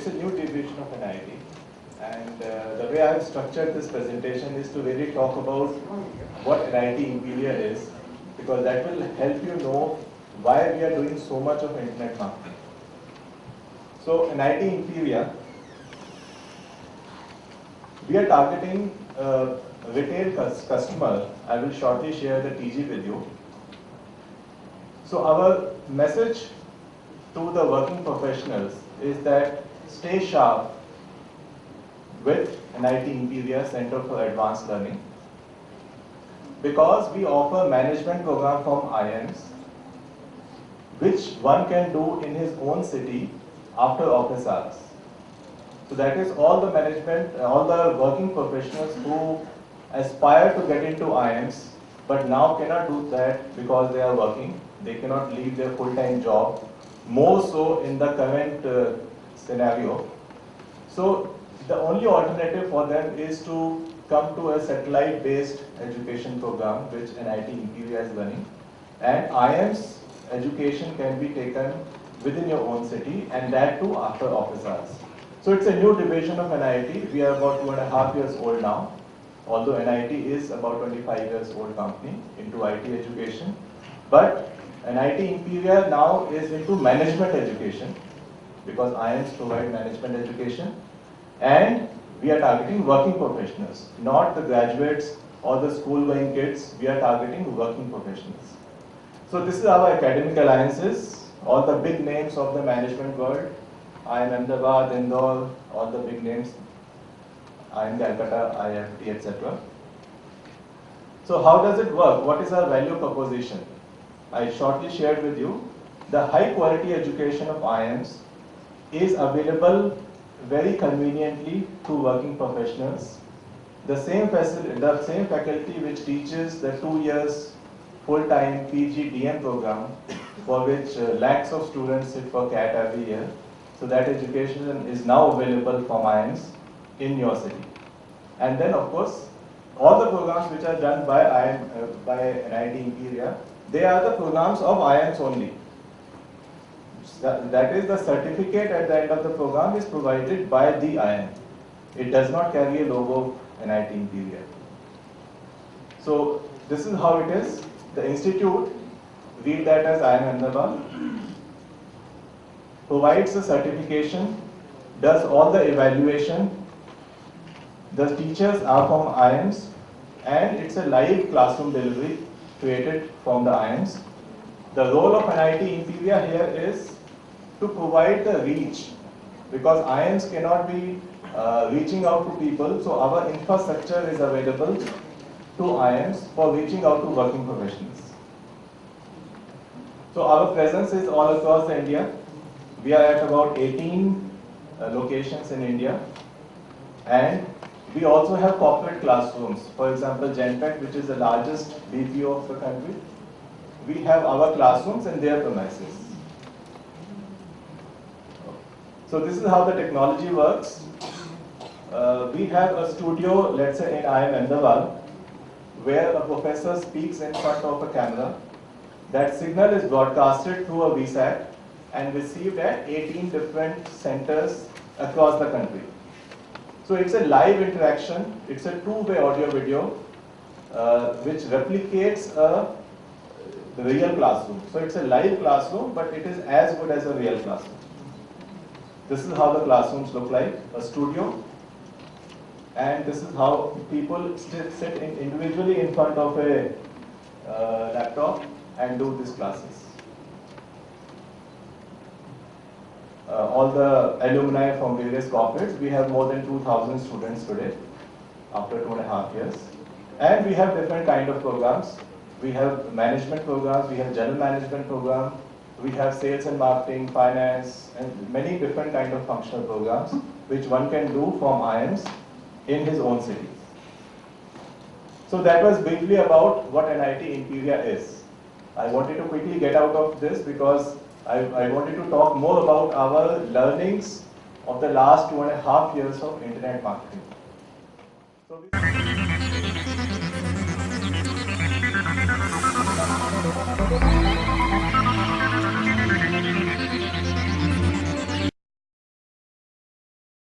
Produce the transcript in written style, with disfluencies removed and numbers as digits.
it's a new division of NIT, and the way I've structured this presentation is to really talk about what NIT Imperia is, because that will help you know why we are doing so much of internet marketing. So NIT Imperia, we are targeting retail customer. I will shortly share the TG with you. So our message to the working professionals is that stay sharp with NIT Imperia Center for Advanced Learning, because we offer management program from IIMs which one can do in his own city after office hours. So that is all the management, all the working professionals who aspire to get into IIMs but now cannot do that because they are working. They cannot leave their full-time job, more so in the current scenario. So the only alternative for them is to come to a satellite-based education program which NIT Imperia is running, and IIM's education can be taken within your own city, and that too after office hours. So it's a new division of NIT. We are about 2.5 years old now, although NIT is about 25 years old company into IT education. But NIT Imperia now is into management education, because IIMs provide management education, and we are targeting working professionals, not the graduates or the school-going kids. We are targeting working professionals. So this is our academic alliances, all the big names of the management world, IIM Ahmedabad, Indore, all the big names, IIM Calcutta, IFT, etc. So how does it work? What is our value proposition? I shortly shared with you. The high quality education of IIMs is available very conveniently to working professionals. The same faculty which teaches the 2 years full-time PG DM program, for which lakhs of students sit for CAT every year. So that education is now available from IIMs in your city. And then of course, all the programs which are done by NIT Imperia, they are the programs of IIMs only. That is, the certificate at the end of the program is provided by the IIM. It does not carry a logo of NIT Imperia. So this is how it is. The institute, read that as IIM Ahmedabad, provides the certification, does all the evaluation. The teachers are from IIMs, and it's a live classroom delivery created from the IIMs. The role of NIT Imperia here is to provide the reach, because IIMs cannot be reaching out to people, so our infrastructure is available to IIMs for reaching out to working professionals. So our presence is all across India. We are at about 18 locations in India, and we also have corporate classrooms. For example, Genpact, which is the largest BPO of the country, we have our classrooms in their premises. So this is how the technology works. We have a studio, let's say in IIM Ahmedabad, where a professor speaks in front of a camera. That signal is broadcasted through a VSAT and received at 18 different centers across the country. So it's a live interaction. It's a two-way audio-video which replicates the real classroom. So it's a live classroom, but it is as good as a real classroom. This is how the classrooms look like, a studio, and this is how people sit individually in front of a laptop and do these classes. All the alumni from various corporates, we have more than 2,000 students today, after 2.5 years. And we have different kind of programs. We have management programs, we have general management program, we have sales and marketing, finance, and many different kind of functional programs which one can do from IIMs in his own city. So that was briefly about what NIT Imperia is. I wanted to quickly get out of this because I wanted to talk more about our learnings of the last 2.5 years of internet marketing. So